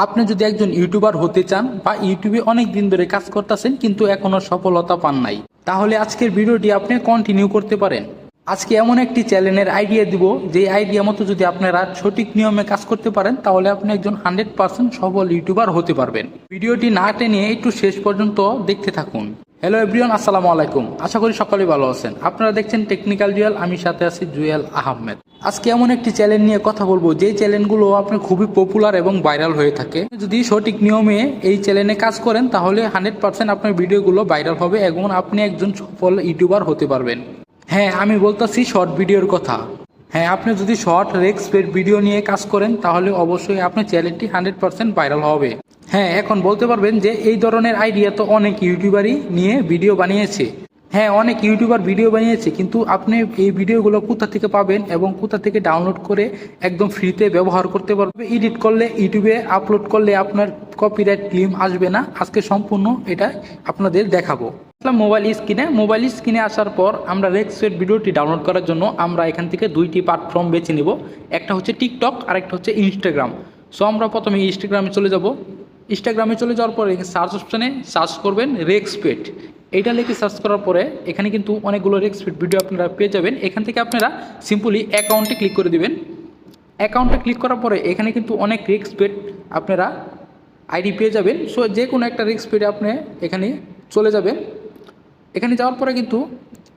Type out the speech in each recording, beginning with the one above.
আপনি যদি একজন ইউটিউবার হতে চান বা ইউটিউবে অনেক দিন ধরে কাজ করতেছেন কিন্তু এখনো সফলতা পান নাই, তাহলে আজকের ভিডিওটি আপনি কন্টিনিউ করতে পারেন। আজকে এমন একটি চ্যানেলের আইডিয়া দিব, যে আইডিয়া মতো যদি আপনারা সঠিক নিয়মে কাজ করতে পারেন তাহলে আপনি একজন 100% সফল ইউটিউবার হতে পারবেন। ভিডিওটি না টেনে একটু শেষ পর্যন্ত দেখতে থাকুন। হ্যালো এভরিওয়ান, আসসালামু আলাইকুম। আশা করি সকলেই ভালো আছেন। আপনারা দেখছেন টেকনিক্যাল জুয়েল, আমি সাথে আছি জুয়েল আহমেদ। আজকে এমন একটি চ্যানেল নিয়ে কথা বলবো যে চ্যানেলগুলো আপনার খুবই পপুলার এবং ভাইরাল হয়ে থাকে। যদি সঠিক নিয়মে এই চ্যানেলে কাজ করেন তাহলে 100% আপনার ভিডিওগুলো ভাইরাল হবে এবং আপনি একজন সফল ইউটিউবার হতে পারবেন। হ্যাঁ, আমি বলতেছি শর্ট ভিডিওর কথা। হ্যাঁ, আপনি যদি শর্ট রেক্সপেড ভিডিও নিয়ে কাজ করেন তাহলে অবশ্যই আপনার চ্যানেলটি 100% ভাইরাল হবে। হ্যাঁ, এখন বলতে পারবেন যে এই ধরনের আইডিয়া তো অনেক ইউটিউবারই নিয়ে ভিডিও বানিয়েছে। হ্যাঁ, অনেক ইউটিউবার ভিডিও বানিয়েছে, কিন্তু আপনি এই ভিডিওগুলো কোথা থেকে পাবেন এবং কোথা থেকে ডাউনলোড করে একদম ফ্রিতে ব্যবহার করতে পারবেন। এডিট করলে ইউটিউবে আপলোড করলে আপনার কপিরাইট ক্লেম আসবে না। আজকে সম্পূর্ণ এটা আপনাদের দেখাবো। মোবাইল স্ক্রিনে আসার পর আমরা রেক্সপেড ভিডিওটি ডাউনলোড করার জন্য আমরা এখান থেকে দুইটি প্ল্যাটফর্ম বেছে নিব। একটা হচ্ছে টিকটক আর একটা হচ্ছে ইনস্টাগ্রাম। সো আমরা প্রথমে ইনস্টাগ্রামে চলে যাব। ইনস্টাগ্রামে চলে যাওয়ার পরে সার্চ অপশানে সার্চ করবেন রেক্সপেড। এইটা লিখে সার্চ করার পরে এখানে কিন্তু অনেকগুলো রেক্সপেড ভিডিও আপনারা পেয়ে যাবেন। এখান থেকে আপনারা সিম্পলি অ্যাকাউন্টে ক্লিক করে দিবেন। অ্যাকাউন্টে ক্লিক করার পরে এখানে কিন্তু অনেক রেক্সপেড আপনারা আইডি পেয়ে যাবেন। সো যে কোনো একটা রেক্সপেডে আপনি এখানে চলে যাবেন। এখানে যাওয়ার পরে কিন্তু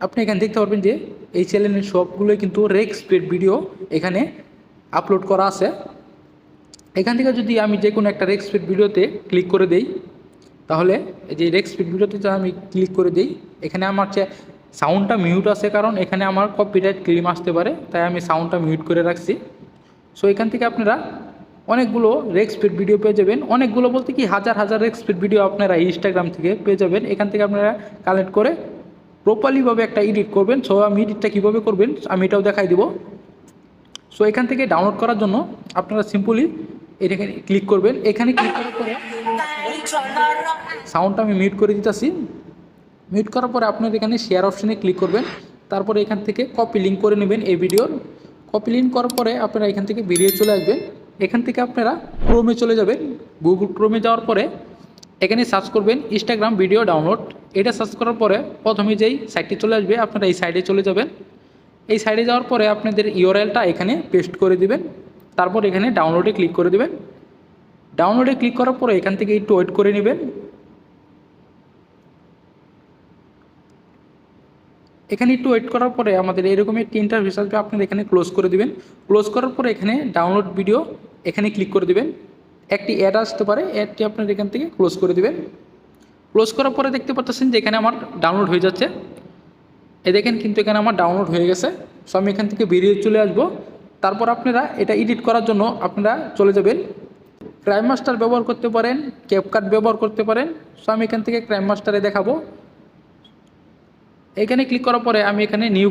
আপনি এখানে দেখতে পারবেন যে এই চ্যানেলের সবগুলোই কিন্তু রেক্সপেড ভিডিও এখানে আপলোড করা আছে। এখান থেকে যদি আমি যে কোনো একটা রেক্সপেড ভিডিওতে ক্লিক করে দেই, তাহলে এই যে রেক্সপেড ভিডিওতে আমি ক্লিক করে দিই, এখানে আমার সাউন্ডটা মিউট আছে, কারণ এখানে আমার কপিরাইট ক্লেম আসতে পারে, তাই আমি সাউন্ডটা মিউট করে রাখছি। সো এখান থেকে আপনারা অনেকগুলো রেক্সপেড ভিডিও পেয়ে যাবেন। অনেকগুলো বলতে কি হাজার হাজার রেক্সপেড ভিডিও আপনারা ইনস্টাগ্রাম থেকে পেয়ে যাবেন। এখান থেকে আপনারা কালেক্ট করে প্রপারলিভাবে একটা এডিট করবেন। সো আমি এডিটটা কীভাবে করবেন আমি এটাও দেখাই দিব। সো এখান থেকে ডাউনলোড করার জন্য আপনারা সিম্পলি এখানে ক্লিক করবেন। এখানে ক্লিক করার পরে সাউন্ডটা আমি মিউট করে দিতেছি। মিউট করার পরে আপনার এখানে শেয়ার অপশানে ক্লিক করবেন। তারপরে এখান থেকে কপি লিঙ্ক করে নেবেন এই ভিডিওর। কপি লিঙ্ক করার পরে আপনারা এখান থেকে বেরিয়ে চলে আসবেন। এখান থেকে আপনারা ক্রোমে চলে যাবেন। গুগল ক্রোমে যাওয়ার পরে এখানে সার্চ করবেন ইনস্টাগ্রাম ভিডিও ডাউনলোড। এটা সার্চ করার পরে প্রথমে যেই সাইটটি চলে আসবে আপনারা এই সাইডে চলে যাবেন। এই সাইডে যাওয়ার পরে আপনাদের ইউআরএলটা এখানে পেস্ট করে দিবেন। তারপর এখানে ডাউনলোডে ক্লিক করে দিবেন। ডাউনলোডে ক্লিক করার পরে এখান থেকে একটু ওয়েট করে নেবেন। এখানে একটু ওয়েট করার পরে আমাদের এরকম একটি ইন্টারফেস আসবে, আপনারা এখানে ক্লোজ করে দিবেন। ক্লোজ করার পরে এখানে ডাউনলোড ভিডিও এখানে ক্লিক করে দিবেন। একটি অ্যাড আসতে পারে, অ্যাডটি আপনার এখান থেকে ক্লোজ করে দিবেন। ক্লোজ করার পরে দেখতে পাচ্ছেন যে এখানে আমার ডাউনলোড হয়ে যাচ্ছে। দেখেন কিন্তু এখানে আমার ডাউনলোড হয়ে গেছে। সো আমি এখান থেকে বেরিয়ে চলে আসব। তারপর আপনারা এটা এডিট করার জন্য আপনারা চলে যাবেন। ক্রাইম মাস্টার ব্যবহার করতে পারেন, ক্যাপকাট ব্যবহার করতে পারেন। সো আমি এখান থেকে ক্রাইম মাস্টারে দেখাবো। এখানে ক্লিক করার পরে আমি এখানে নিউ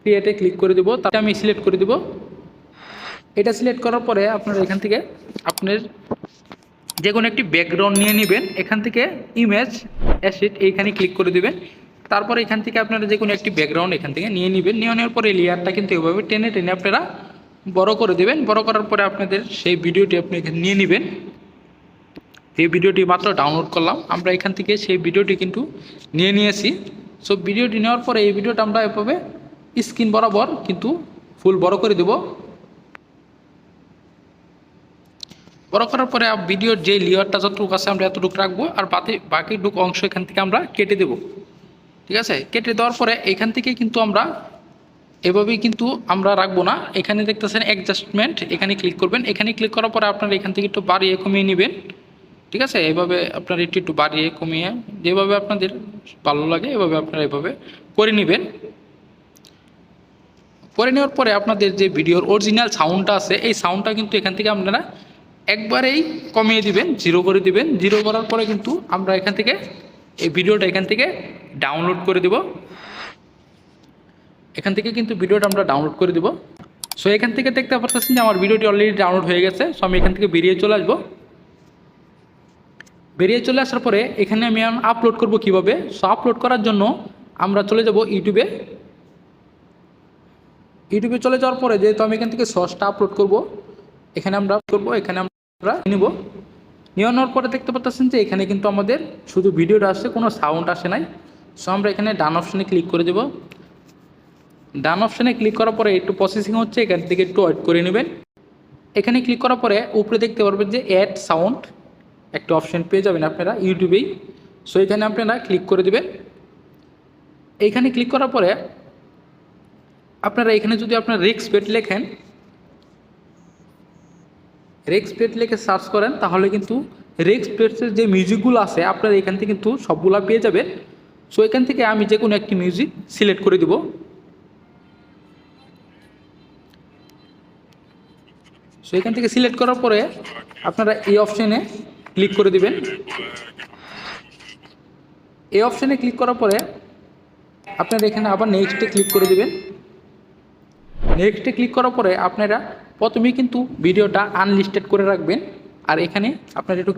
ক্রিয়েটে ক্লিক করে দেবো। তাতে আমি সিলেক্ট করে দেবো। এটা সিলেক্ট করার পরে আপনারা এখান থেকে আপনার যে কোনো একটি ব্যাকগ্রাউন্ড নিয়ে নেবেন। এখান থেকে ইমেজ অ্যাসেট এইখানে ক্লিক করে দেবেন। তারপরে এখান থেকে আপনারা যে কোনো একটি ব্যাকগ্রাউন্ড এখান থেকে নিয়ে নেবেন। নিয়ে নেওয়ার পরে লেয়ারটা কিন্তু এভাবে টেনে টেনে আপনারা বড় করে দেবেন। বড় করার পরে আপনাদের সেই ভিডিওটি আপনি এখানে নিয়ে নেবেন। এই ভিডিওটি মাত্র ডাউনলোড করলাম, আমরা এখান থেকে সেই ভিডিওটি কিন্তু নিয়ে নিয়েছি। সো ভিডিওটি নেওয়ার পরে এই ভিডিওটা আমরা এভাবে স্ক্রিন বরাবর কিন্তু ফুল বড় করে দেব। বড় করার পরে ভিডিওর যে লেয়ারটা যতটুকু আছে আমরা এতটুকু রাখবো, আর বাকিটুকু অংশ এখান থেকে আমরা কেটে দেব। ঠিক আছে, কেটে দেওয়ার পরে এখান থেকে কিন্তু আমরা এভাবেই কিন্তু আমরা রাখবো না। এখানে দেখতেছেন অ্যাডজাস্টমেন্ট, এখানে ক্লিক করবেন। এখানে ক্লিক করার পরে আপনারা এখান থেকে একটু বাড়িয়ে কমিয়ে নেবেন। ঠিক আছে, এইভাবে আপনারা একটু বাড়িয়ে কমিয়ে যেভাবে আপনাদের ভালো লাগে এভাবে আপনারা এভাবে করে নেবেন। করে নেওয়ার পরে আপনাদের যে ভিডিওর অরিজিনাল সাউন্ডটা আছে এই সাউন্ডটা কিন্তু এখান থেকে আপনারা একবারেই কমিয়ে দিবেন, জিরো করে দিবেন। জিরো করার পরে কিন্তু আমরা এখান থেকে এই ভিডিওটা এখান থেকে ডাউনলোড করে দেব। এখান থেকে কিন্তু ভিডিওটা আমরা ডাউনলোড করে দেব। সো এখান থেকে দেখতে পাচ্ছেন যে আমার ভিডিওটি অলরেডি ডাউনলোড হয়ে গেছে। সো আমি এখান থেকে বেরিয়ে চলে আসবো। বেরিয়ে চলে আসার পরে এখানে আমি আপলোড করব কিভাবে। সো আপলোড করার জন্য আমরা চলে যাব ইউটিউবে। ইউটিউবে চলে যাওয়ার পরে যেহেতু আমি এখান থেকে সর্সটা আপলোড করব, এখানে আমরা করব, এখানে আমরা নিব। নিয়ে নেওয়ার পরে দেখতে পাচ্ছেন যে এখানে কিন্তু আমাদের শুধু ভিডিওটা আসছে, কোনো সাউন্ড আসে নাই। সো আমরা এখানে ডান অপশানে ক্লিক করে দেব। ডান অপশানে ক্লিক করার পরে একটু প্রসেসিং হচ্ছে, এখান থেকে একটু ওয়েট করে নেবেন। এখানে ক্লিক করার পরে উপরে দেখতে পারবেন যে অ্যাড সাউন্ড একটা অপশান পেয়ে যাবেন আপনারা ইউটিউবেই। সো এখানে আপনারা ক্লিক করে দেবেন। এইখানে ক্লিক করার পরে আপনারা এখানে যদি আপনার রেক্সপেট লেখেন, রেক্সপেট লিখে সার্চ করেন, তাহলে কিন্তু রেক্সপেটের যে মিউজিকগুলো আছে আপনারা এখান থেকে কিন্তু সবগুলো পেয়ে যাবেন। সো এখান থেকে আমি যে কোনো একটি মিউজিক সিলেক্ট করে দিব। সো এখান থেকে সিলেক্ট করার পরে আপনারা এই অপশানে ক্লিক করে দিবেন। এই অপশানে ক্লিক করার পরে আপনারা এখানে আবার নেক্সটে ক্লিক করে দিবেন। নেক্সটে ক্লিক করার পরে আপনারা প্রথমেই কিন্তু ভিডিওটা আনলিস্টেড করে রাখবেন। আর এখানে আপনারা একটু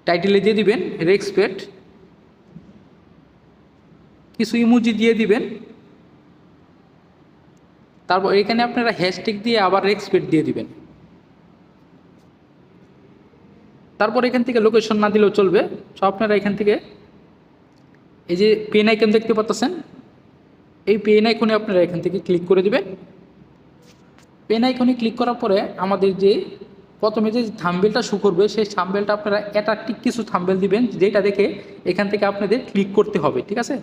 টাইটেলে দিয়ে দিবেন রেক্সপেট, কিছু ইমোজি দিয়ে দিবেন। তারপর এখানে আপনারা হ্যাশট্যাগ দিয়ে আবার রেক্সপেট দিয়ে দিবেন। তারপর এখান থেকে লোকেশন না দিলেও চলবে। সো আপনারা এখান থেকে এই যে পেন আইকন দেখতে পাচ্ছেন, এই পেন আইকনে আপনারা এখান থেকে ক্লিক করে দিবেন। পেন আইকনে ক্লিক করার পরে আমাদের যে প্রথমে যে থাম্বনেলটা শো করবে, সেই থাম্বনেলটা আপনারা অ্যাট্রাকটিভ কিছু থাম্বনেল দিবেন, যেটা দেখে এখান থেকে আপনাদের ক্লিক করতে হবে। ঠিক আছে,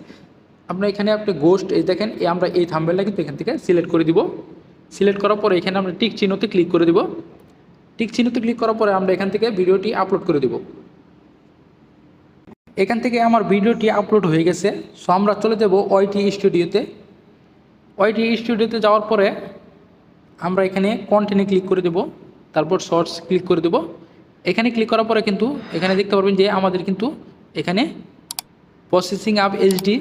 আমরা এখানে আপনি গোস্ট এই দেখেন, আমরা এই থাম্বনেলটা কিন্তু এখান থেকে সিলেক্ট করে দিব। সিলেক্ট করার পরে এখানে আমরা টিক চিহ্নতে ক্লিক করে দিব। টিক চিহ্নতে ক্লিক করার পরে আমরা এখান থেকে ভিডিওটি আপলোড করে দেব। এখান থেকে আমার ভিডিওটি আপলোড হয়ে গেছে। সো আমরা চলে যাব ওয়াইটি স্টুডিওতে। ওয়াইটি স্টুডিওতে যাওয়ার পরে আমরা এখানে কন্টেন্টে ক্লিক করে দেব, তারপর শর্টস ক্লিক করে দেব। এখানে ক্লিক করার পরে কিন্তু এখানে দেখতে পারবেন যে আমাদের কিন্তু এখানে প্রসেসিং আপ এইচডি,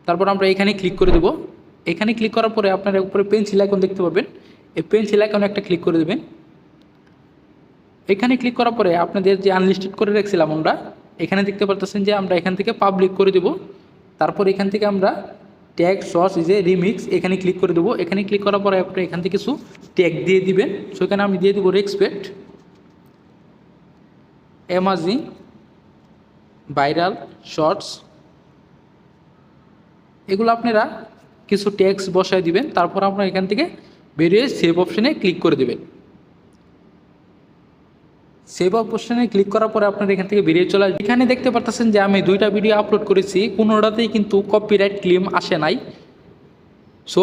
তারপর আমরা এখানে ক্লিক করে দেব। এখানে ক্লিক করার পরে আপনারা উপরে পেন্সিল আইকন দেখতে পাবেন, এই পেন্সিল আইকনে একটা ক্লিক করে দেবেন। এখানে ক্লিক করার পরে আপনাদের যে আনলিস্টেড করে রাখছিলাম আমরা, এখানে দেখতে পাচ্ছেন যে আমরা এখান থেকে পাবলিক করে দেব। তারপর এখান থেকে আমরা ট্যাগ শর্টস যে রিমিক্স এখানে ক্লিক করে দেবো। এখানে ক্লিক করার পরে আপনি এখান থেকে কিছু ট্যাগ দিয়ে দিবেন। সো এখানে আমি দিয়ে দেবো রেক্সপেট, অ্যামাজিং, ভাইরাল, শর্টস, এগুলো আপনারা কিছু ট্যাগস বসায় দিবেন। তারপর আপনারা এখান থেকে বেরিয়ে সেভ অপশানে ক্লিক করে দেবেন। সেভ অপশানে ক্লিক করার পরে আপনারা এখান থেকে বেরিয়ে চলে আসবেন। এখানে দেখতে পাচ্ছেন যে আমি 2টা ভিডিও আপলোড করেছি, কোনোটাতেই কিন্তু কপিরাইট ক্লেম আসে নাই। সো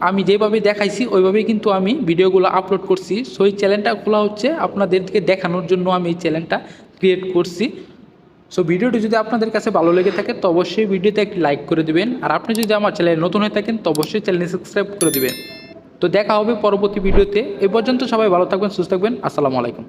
আমি যেভাবে দেখাইছি ওইভাবেই কিন্তু আমি ভিডিওগুলো আপলোড করছি। সো এই চ্যানেলটা খোলা হচ্ছে আপনাদেরকে দেখানোর জন্য আমি এই চ্যানেলটা ক্রিয়েট করছি। সো ভিডিওটি যদি আপনাদের কাছে ভালো লেগে থাকে তো অবশ্যই ভিডিওতে একটি লাইক করে দেবেন। আর আপনি যদি আমার চ্যানেলে নতুন হয়ে থাকেন তো অবশ্যই চ্যানেলটি সাবস্ক্রাইব করে দেবেন। তো দেখা হবে পরবর্তী ভিডিওতে। এ পর্যন্ত সবাই ভালো থাকবেন, সুস্থ থাকবেন। আসসালামু আলাইকুম।